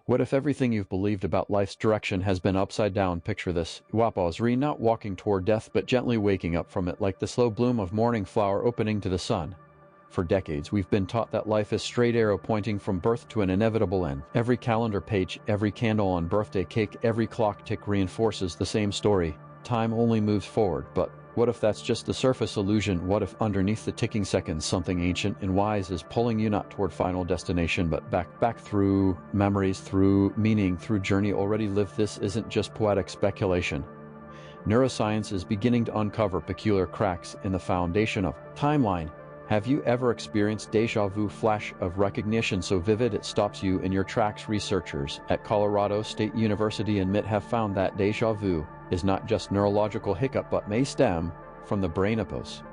What if everything you've believed about life's direction has been upside down? Picture this. Iwapos not walking toward death but gently waking up from it like the slow bloom of morning flower opening to the sun. For decades, we've been taught that life is straight arrow pointing from birth to an inevitable end. Every calendar page, every candle on birthday cake, every clock tick reinforces the same story. Time only moves forward, but what if that's just the surface illusion? What if underneath the ticking seconds something ancient and wise is pulling you not toward final destination but back through memories, through meaning, through journey already lived? This isn't just poetic speculation. Neuroscience is beginning to uncover peculiar cracks in the foundation of timeline. Have you ever experienced déjà vu, flash of recognition so vivid it stops you in your tracks? Researchers at Colorado State University in MIT have found that déjà vu is not just neurological hiccup but may stem from the brain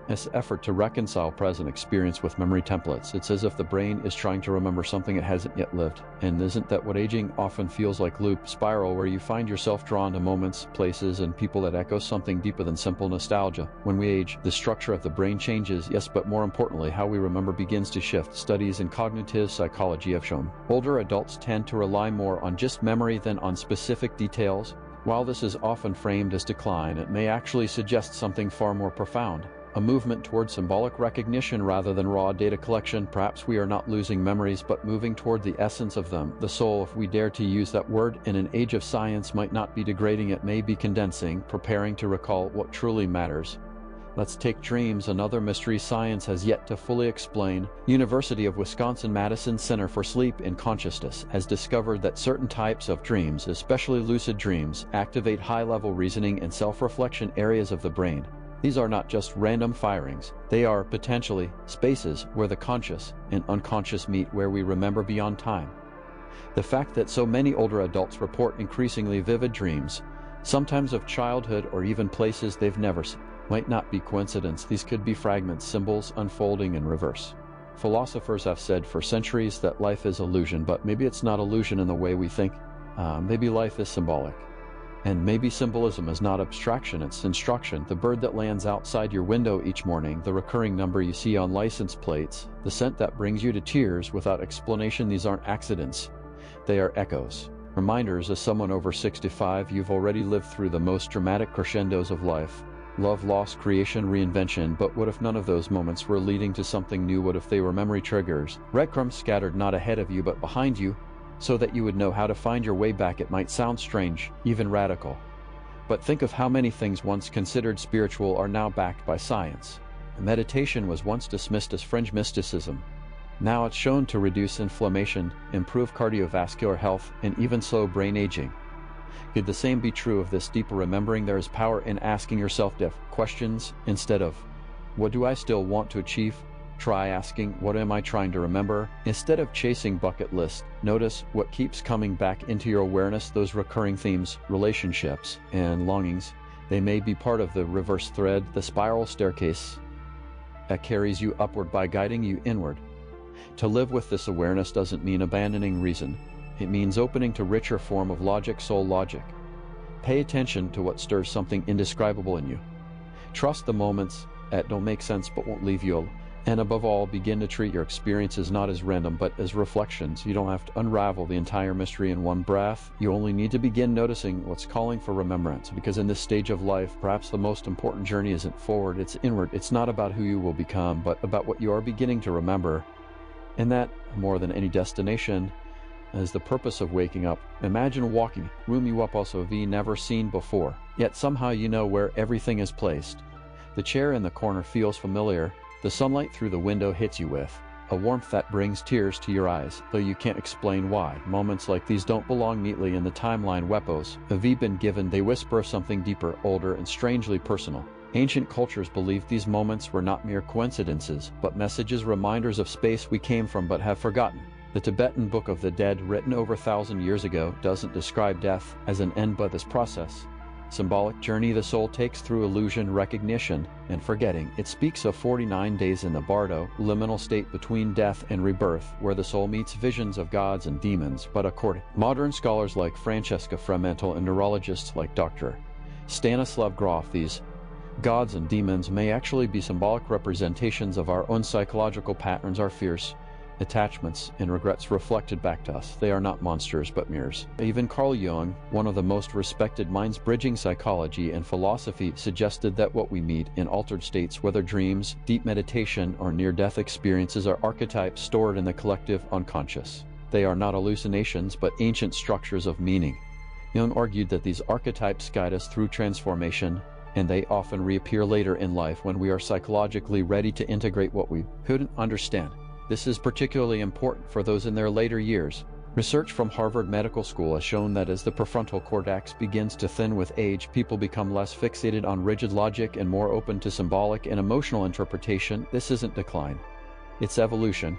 this effort to reconcile present experience with memory templates. It's as if the brain is trying to remember something it hasn't yet lived. And isn't that what aging often feels like? Loop spiral where you find yourself drawn to moments, places, and people that echo something deeper than simple nostalgia. When we age, the structure of the brain changes, yes, but more importantly, how we remember begins to shift. Studies in cognitive psychology have shown older adults tend to rely more on just memory than on specific details. While this is often framed as decline, it may actually suggest something far more profound. A movement toward symbolic recognition rather than raw data collection. Perhaps we are not losing memories but moving toward the essence of them. The soul, if we dare to use that word in an age of science, might not be degrading, it may be condensing, preparing to recall what truly matters. Let's take dreams, another mystery science has yet to fully explain. University of Wisconsin-Madison Center for Sleep and Consciousness has discovered that certain types of dreams, especially lucid dreams, activate high-level reasoning and self-reflection areas of the brain. These are not just random firings, they are potentially spaces where the conscious and unconscious meet, where we remember beyond time. The fact that so many older adults report increasingly vivid dreams, sometimes of childhood or even places they've never seen, might not be coincidence. These could be fragments, symbols unfolding in reverse. Philosophers have said for centuries that life is illusion, but maybe it's not illusion in the way we think. Maybe life is symbolic. And maybe symbolism is not abstraction, it's instruction. The bird that lands outside your window each morning, the recurring number you see on license plates, the scent that brings you to tears without explanation. These aren't accidents. They are echoes. Reminders. As someone over 65, you've already lived through the most dramatic crescendos of life. Love, loss, creation, reinvention. But what if none of those moments were leading to something new? What if they were memory triggers? Breadcrumbs scattered not ahead of you but behind you, so that you would know how to find your way back. It might sound strange, even radical. But think of how many things once considered spiritual are now backed by science. Meditation was once dismissed as fringe mysticism. Now it's shown to reduce inflammation, improve cardiovascular health, and even slow brain aging. Could the same be true of this deeper remembering? There is power in asking yourself questions instead of, what do I still want to achieve? Try asking, what am I trying to remember? Instead of chasing bucket lists, notice what keeps coming back into your awareness. Those recurring themes, relationships, and longings. They may be part of the reverse thread, the spiral staircase that carries you upward by guiding you inward. To live with this awareness doesn't mean abandoning reason. It means opening to richer form of logic, soul logic. Pay attention to what stirs something indescribable in you. Trust the moments that don't make sense but won't leave you alone. And above all, begin to treat your experiences not as random but as reflections. You don't have to unravel the entire mystery in one breath. You only need to begin noticing what's calling for remembrance, because in this stage of life, perhaps the most important journey isn't forward, it's inward. It's not about who you will become, but about what you are beginning to remember. And that, more than any destination, is the purpose of waking up. Imagine walking, room you up also V never seen before, yet somehow you know where everything is placed. The chair in the corner feels familiar. The sunlight through the window hits you with a warmth that brings tears to your eyes, though you can't explain why. Moments like these don't belong neatly in the timeline Wepos have been given. They whisper of something deeper, older, and strangely personal. Ancient cultures believed these moments were not mere coincidences, but messages, reminders of space we came from but have forgotten. The Tibetan Book of the Dead, written over 1,000 years ago, doesn't describe death as an end but this process. Symbolic journey the soul takes through illusion, recognition, and forgetting. It speaks of 49 days in the bardo, liminal state between death and rebirth, where the soul meets visions of gods and demons. But according to modern scholars like Francesca Fremantle and neurologists like Dr. Stanislav Grof, these gods and demons may actually be symbolic representations of our own psychological patterns, our fears, attachments, and regrets reflected back to us. They are not monsters, but mirrors. Even Carl Jung, one of the most respected minds bridging psychology and philosophy, suggested that what we meet in altered states, whether dreams, deep meditation, or near-death experiences, are archetypes stored in the collective unconscious. They are not hallucinations, but ancient structures of meaning. Jung argued that these archetypes guide us through transformation, and they often reappear later in life when we are psychologically ready to integrate what we couldn't understand. This is particularly important for those in their later years. Research from Harvard Medical School has shown that as the prefrontal cortex begins to thin with age, people become less fixated on rigid logic and more open to symbolic and emotional interpretation. This isn't decline. It's evolution.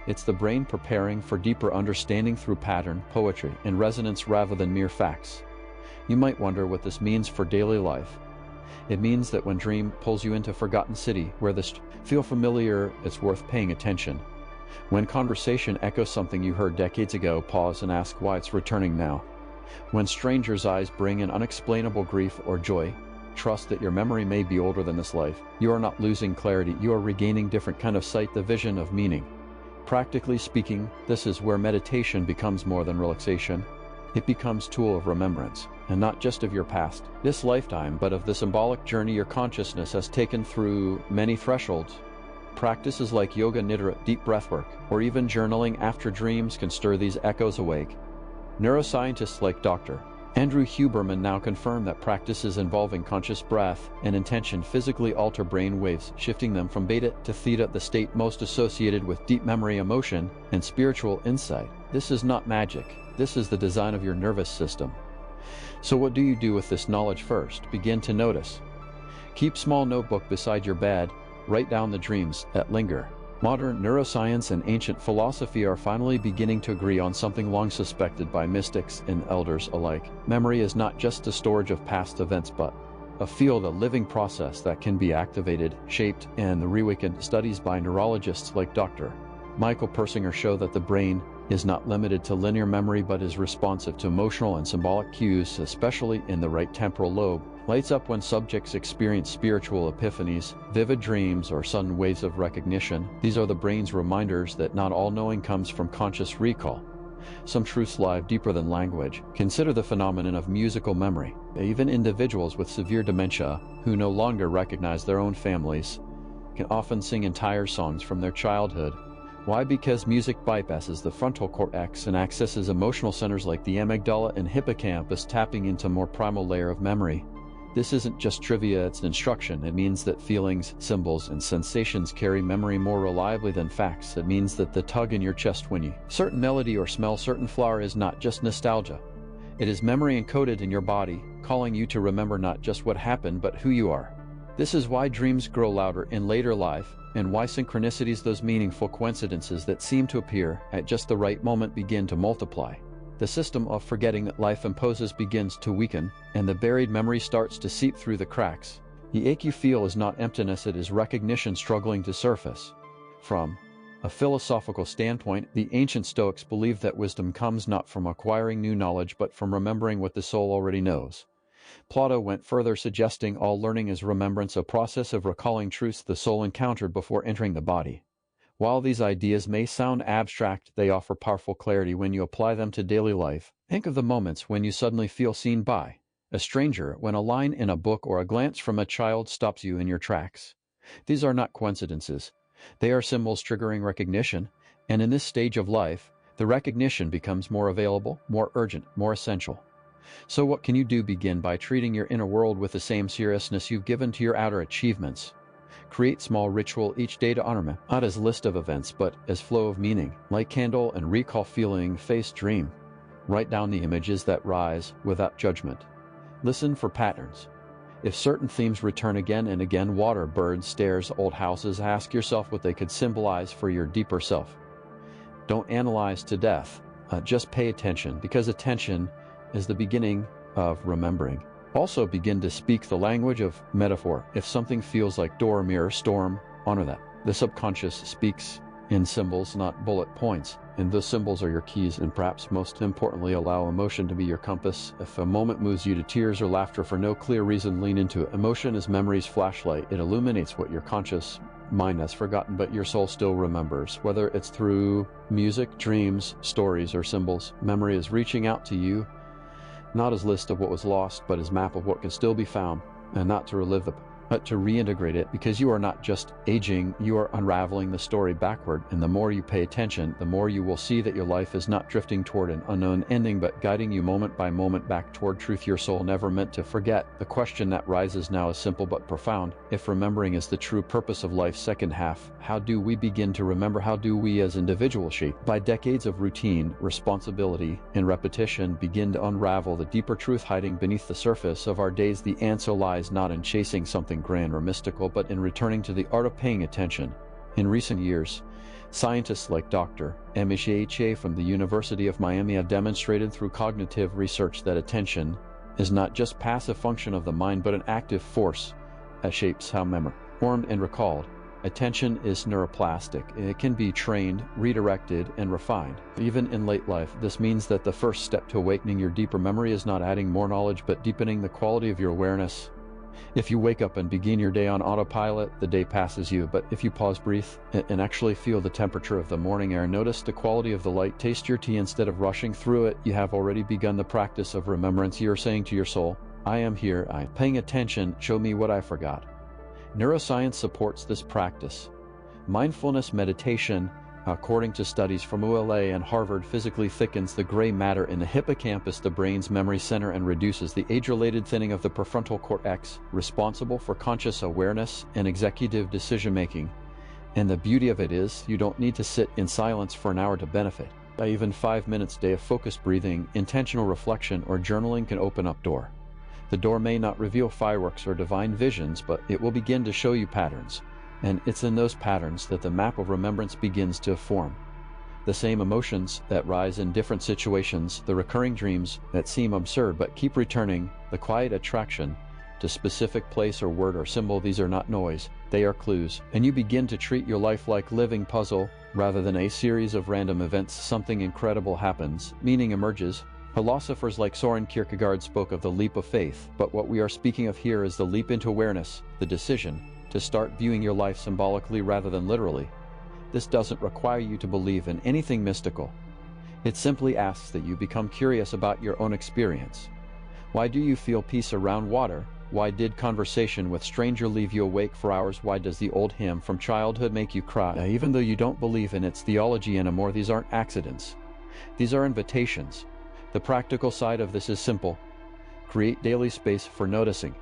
It's the brain preparing for deeper understanding through pattern, poetry, and resonance rather than mere facts. You might wonder what this means for daily life. It means that when dream pulls you into forgotten city, where this feel familiar, it's worth paying attention. When conversation echoes something you heard decades ago, pause and ask why it's returning now. When strangers' eyes bring an unexplainable grief or joy, trust that your memory may be older than this life. You are not losing clarity, you are regaining different kind of sight, the vision of meaning. Practically speaking, this is where meditation becomes more than relaxation. It becomes a tool of remembrance, and not just of your past, this lifetime, but of the symbolic journey your consciousness has taken through many thresholds. Practices like yoga nidra, deep breathwork, or even journaling after dreams can stir these echoes awake. Neuroscientists like Dr. Andrew Huberman now confirm that practices involving conscious breath and intention physically alter brain waves, shifting them from beta to theta, the state most associated with deep memory, emotion, and spiritual insight. This is not magic. This is the design of your nervous system. So what do you do with this knowledge first? Begin to notice. Keep small notebook beside your bed. Write down the dreams that linger. Modern neuroscience and ancient philosophy are finally beginning to agree on something long suspected by mystics and elders alike. Memory is not just a storage of past events, but a field, a living process that can be activated, shaped, and reawakened. Studies by neurologists like Dr. Michael Persinger show that the brain is not limited to linear memory but is responsive to emotional and symbolic cues, especially in the right temporal lobe. Lights up when subjects experience spiritual epiphanies, vivid dreams, or sudden waves of recognition. These are the brain's reminders that not all knowing comes from conscious recall. Some truths lie deeper than language. Consider the phenomenon of musical memory. Even individuals with severe dementia, who no longer recognize their own families, can often sing entire songs from their childhood. Why? Because music bypasses the frontal cortex and accesses emotional centers like the amygdala and hippocampus, tapping into a more primal layer of memory. This isn't just trivia, it's instruction. It means that feelings, symbols, and sensations carry memory more reliably than facts. It means that the tug in your chest when you certain melody or smell certain flower is not just nostalgia. It is memory encoded in your body, calling you to remember not just what happened, but who you are. This is why dreams grow louder in later life, and why synchronicities, those meaningful coincidences that seem to appear at just the right moment, begin to multiply. The system of forgetting that life imposes begins to weaken, and the buried memory starts to seep through the cracks. The ache you feel is not emptiness, it is recognition struggling to surface. From a philosophical standpoint, the ancient Stoics believed that wisdom comes not from acquiring new knowledge but from remembering what the soul already knows. Plato went further, suggesting all learning is remembrance, a process of recalling truths the soul encountered before entering the body. While these ideas may sound abstract, they offer powerful clarity when you apply them to daily life. Think of the moments when you suddenly feel seen by a stranger, when a line in a book or a glance from a child stops you in your tracks. These are not coincidences. They are symbols triggering recognition, and in this stage of life, the recognition becomes more available, more urgent, more essential. So what can you do? Begin by treating your inner world with the same seriousness you've given to your outer achievements. Create small ritual each day to honor them, not as list of events, but as flow of meaning. Light candle and recall feeling, face dream. Write down the images that rise without judgment. Listen for patterns. If certain themes return again and again, water, birds, stairs, old houses, ask yourself what they could symbolize for your deeper self. Don't analyze to death. Just pay attention, because attention is the beginning of remembering. Also begin to speak the language of metaphor. If something feels like door, mirror, storm, honor that. The subconscious speaks in symbols, not bullet points, and those symbols are your keys, and perhaps most importantly, allow emotion to be your compass. If a moment moves you to tears or laughter for no clear reason, lean into it. Emotion is memory's flashlight. It illuminates what your conscious mind has forgotten, but your soul still remembers. Whether it's through music, dreams, stories, or symbols, memory is reaching out to you, not as list of what was lost, but as map of what can still be found, and not to relive but to reintegrate it, because you are not just aging, you are unraveling the story backward, and the more you pay attention, the more you will see that your life is not drifting toward an unknown ending, but guiding you moment by moment back toward truth your soul never meant to forget. The question that rises now is simple but profound. If remembering is the true purpose of life's second half, how do we begin to remember? How do we as individuals, shaped by decades of routine, responsibility, and repetition, begin to unravel the deeper truth hiding beneath the surface of our days? The answer lies not in chasing something grand or mystical, but in returning to the art of paying attention. In recent years, scientists like Dr. M.H.A. from the University of Miami have demonstrated through cognitive research that attention is not just passive function of the mind, but an active force that shapes how memory is formed and recalled. Attention is neuroplastic. It can be trained, redirected, and refined. Even in late life, this means that the first step to awakening your deeper memory is not adding more knowledge, but deepening the quality of your awareness. If you wake up and begin your day on autopilot, the day passes you. But if you pause, breathe, and actually feel the temperature of the morning air, notice the quality of the light, taste your tea instead of rushing through it, you have already begun the practice of remembrance. You are saying to your soul, I am here, I'm paying attention, show me what I forgot. Neuroscience supports this practice. Mindfulness meditation, according to studies from ULA and Harvard, physically thickens the gray matter in the hippocampus, the brain's memory center, and reduces the age-related thinning of the prefrontal cortex, responsible for conscious awareness and executive decision-making. And the beauty of it is, you don't need to sit in silence for an hour to benefit. By even 5 minutes a day of focused breathing, intentional reflection, or journaling can open up door. The door may not reveal fireworks or divine visions, but it will begin to show you patterns. And it's in those patterns that the map of remembrance begins to form. The same emotions that rise in different situations, the recurring dreams that seem absurd but keep returning, the quiet attraction to specific place or word or symbol, these are not noise, they are clues. And you begin to treat your life like living puzzle rather than a series of random events. Something incredible happens, meaning emerges. Philosophers like Soren Kierkegaard spoke of the leap of faith, but what we are speaking of here is the leap into awareness, the decision to start viewing your life symbolically rather than literally. This doesn't require you to believe in anything mystical. It simply asks that you become curious about your own experience. Why do you feel peace around water? Why did conversation with stranger leave you awake for hours? Why does the old hymn from childhood make you cry? Now, even though you don't believe in its theology anymore, these aren't accidents. These are invitations. The practical side of this is simple. Create daily space for noticing.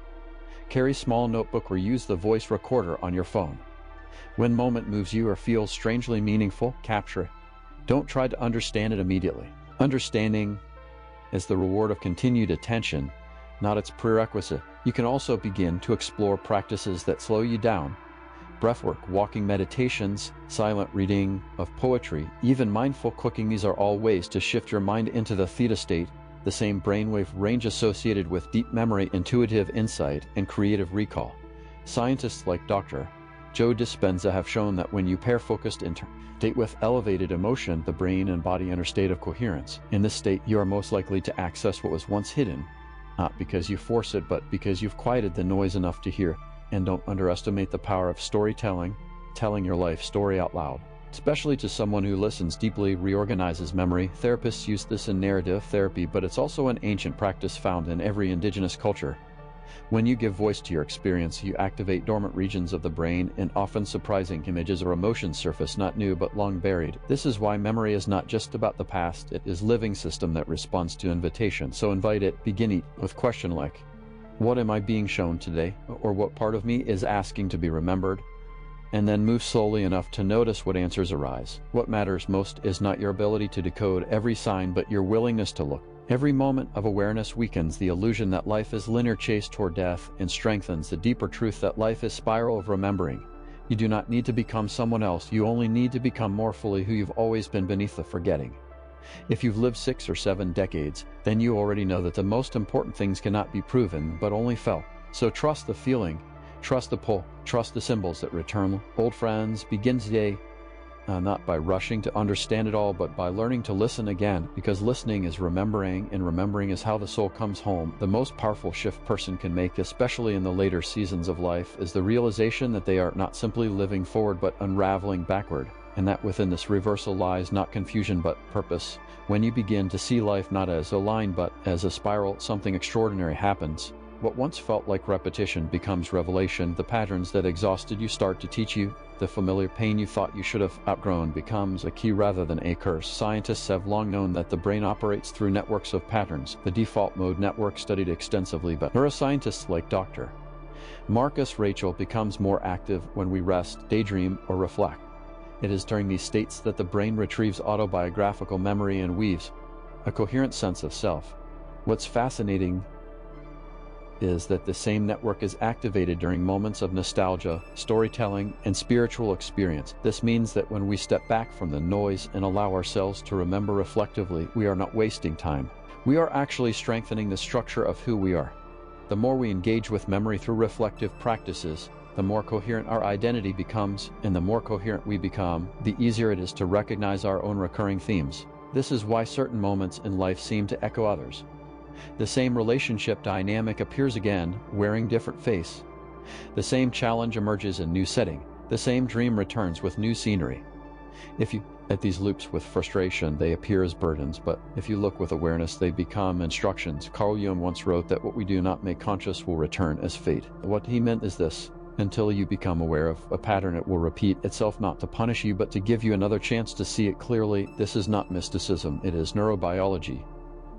Carry small notebook or use the voice recorder on your phone. When moment moves you or feels strangely meaningful, capture it. Don't try to understand it immediately. Understanding is the reward of continued attention, not its prerequisite. You can also begin to explore practices that slow you down. Breathwork, walking meditations, silent reading of poetry, even mindful cooking. These are all ways to shift your mind into the theta state, the same brainwave range associated with deep memory, intuitive insight, and creative recall. Scientists like Dr. Joe Dispenza have shown that when you pair focused state with elevated emotion, the brain and body enter a state of coherence. In this state, you are most likely to access what was once hidden, not because you force it, but because you've quieted the noise enough to hear. And don't underestimate the power of storytelling, telling your life story out loud. Especially to someone who listens deeply, reorganizes memory. Therapists use this in narrative therapy, but it's also an ancient practice found in every indigenous culture. When you give voice to your experience, you activate dormant regions of the brain, and often surprising images or emotions surface, not new but long buried. This is why memory is not just about the past, it is a living system that responds to invitation. So invite it, begin it with question like, what am I being shown today? Or what part of me is asking to be remembered? And then move slowly enough to notice what answers arise. What matters most is not your ability to decode every sign, but your willingness to look. Every moment of awareness weakens the illusion that life is linear chase toward death and strengthens the deeper truth that life is spiral of remembering. You do not need to become someone else. You only need to become more fully who you've always been beneath the forgetting. If you've lived 6 or 7 decades, then you already know that the most important things cannot be proven, but only felt. So trust the feeling, trust the pull, trust the symbols that return. Old friends, begin today. not by rushing to understand it all, but by learning to listen again, because listening is remembering, and remembering is how the soul comes home. The most powerful shift person can make, especially in the later seasons of life, is the realization that they are not simply living forward but unraveling backward, and that within this reversal lies not confusion but purpose. When you begin to see life not as a line but as a spiral, something extraordinary happens. What once felt like repetition becomes revelation. The patterns that exhausted you start to teach you. The familiar pain you thought you should have outgrown becomes a key rather than a curse. Scientists have long known that the brain operates through networks of patterns. The default mode network studied extensively, but neuroscientists like Dr. Marcus Rachel becomes more active when we rest, daydream, or reflect. It is during these states that the brain retrieves autobiographical memory and weaves a coherent sense of self. What's fascinating is that the same network is activated during moments of nostalgia, storytelling, and spiritual experience. This means that when we step back from the noise and allow ourselves to remember reflectively, we are not wasting time. We are actually strengthening the structure of who we are. The more we engage with memory through reflective practices, the more coherent our identity becomes, and the more coherent we become, the easier it is to recognize our own recurring themes. This is why certain moments in life seem to echo others. The same relationship dynamic appears again, wearing different face. The same challenge emerges in new setting. The same dream returns with new scenery. If you at these loops with frustration, they appear as burdens, but if you look with awareness, they become instructions. Carl Jung once wrote that what we do not make conscious will return as fate. What he meant is this: until you become aware of a pattern, it will repeat itself, not to punish you, but to give you another chance to see it clearly. This is not mysticism, it is neurobiology.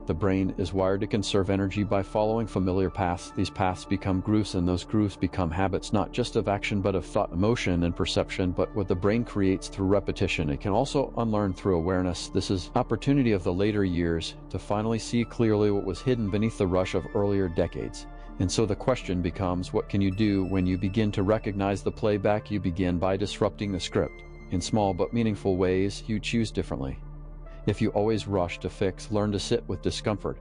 The brain is wired to conserve energy by following familiar paths. These paths become grooves, and those grooves become habits, not just of action but of thought, emotion, and perception. But what the brain creates through repetition, it can also unlearn through awareness. This is opportunity of the later years to finally see clearly what was hidden beneath the rush of earlier decades. And so the question becomes, what can you do when you begin to recognize the playback? You begin by disrupting the script. In small but meaningful ways, you choose differently. If you always rush to fix, learn to sit with discomfort.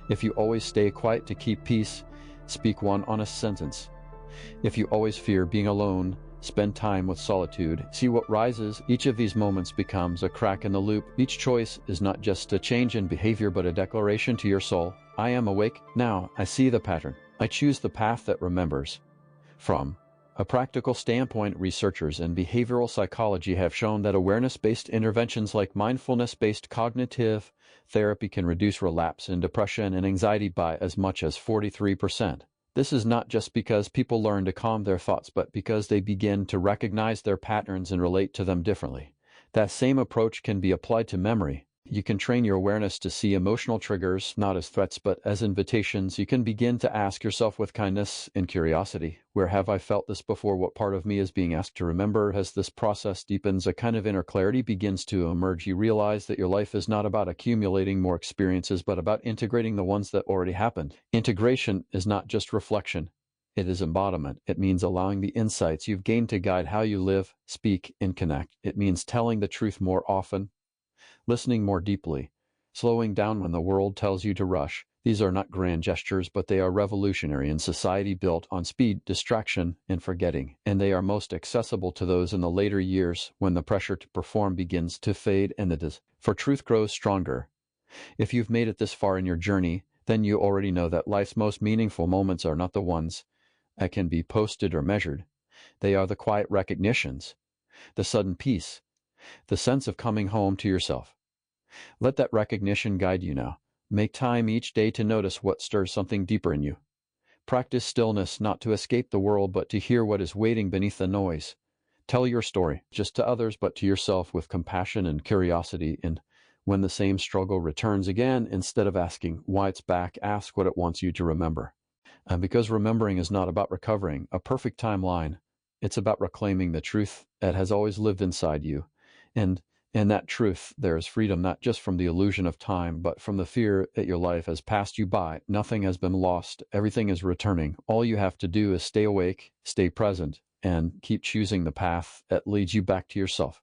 If you always stay quiet to keep peace, speak one honest sentence. If you always fear being alone, spend time with solitude. See what rises. Each of these moments becomes a crack in the loop. Each choice is not just a change in behavior but a declaration to your soul. I am awake now. I see the pattern. I choose the path that remembers. From a practical standpoint, researchers in behavioral psychology have shown that awareness-based interventions like mindfulness-based cognitive therapy can reduce relapse in depression and anxiety by as much as 43%. This is not just because people learn to calm their thoughts, but because they begin to recognize their patterns and relate to them differently. That same approach can be applied to memory. You can train your awareness to see emotional triggers not as threats but as invitations. You can begin to ask yourself with kindness and curiosity, where have I felt this before? What part of me is being asked to remember? As this process deepens, a kind of inner clarity begins to emerge. You realize that your life is not about accumulating more experiences, but about integrating the ones that already happened. Integration is not just reflection. It is embodiment. It means allowing the insights you've gained to guide how you live, speak, and connect. It means telling the truth more often, listening more deeply, slowing down when the world tells you to rush. These are not grand gestures, but they are revolutionary in society built on speed, distraction, and forgetting. And they are most accessible to those in the later years when the pressure to perform begins to fade and the desire for truth grows stronger. If you've made it this far in your journey, then you already know that life's most meaningful moments are not the ones that can be posted or measured. They are the quiet recognitions, the sudden peace, the sense of coming home to yourself. Let that recognition guide you now. Make time each day to notice what stirs something deeper in you. Practice stillness, not to escape the world, but to hear what is waiting beneath the noise. Tell your story, just to others, but to yourself, with compassion and curiosity. And when the same struggle returns again, instead of asking why it's back, ask what it wants you to remember. Because remembering is not about recovering a perfect timeline. It's about reclaiming the truth that has always lived inside you. And in that truth, there is freedom, not just from the illusion of time, but from the fear that your life has passed you by. Nothing has been lost. Everything is returning. All you have to do is stay awake, stay present, and keep choosing the path that leads you back to yourself.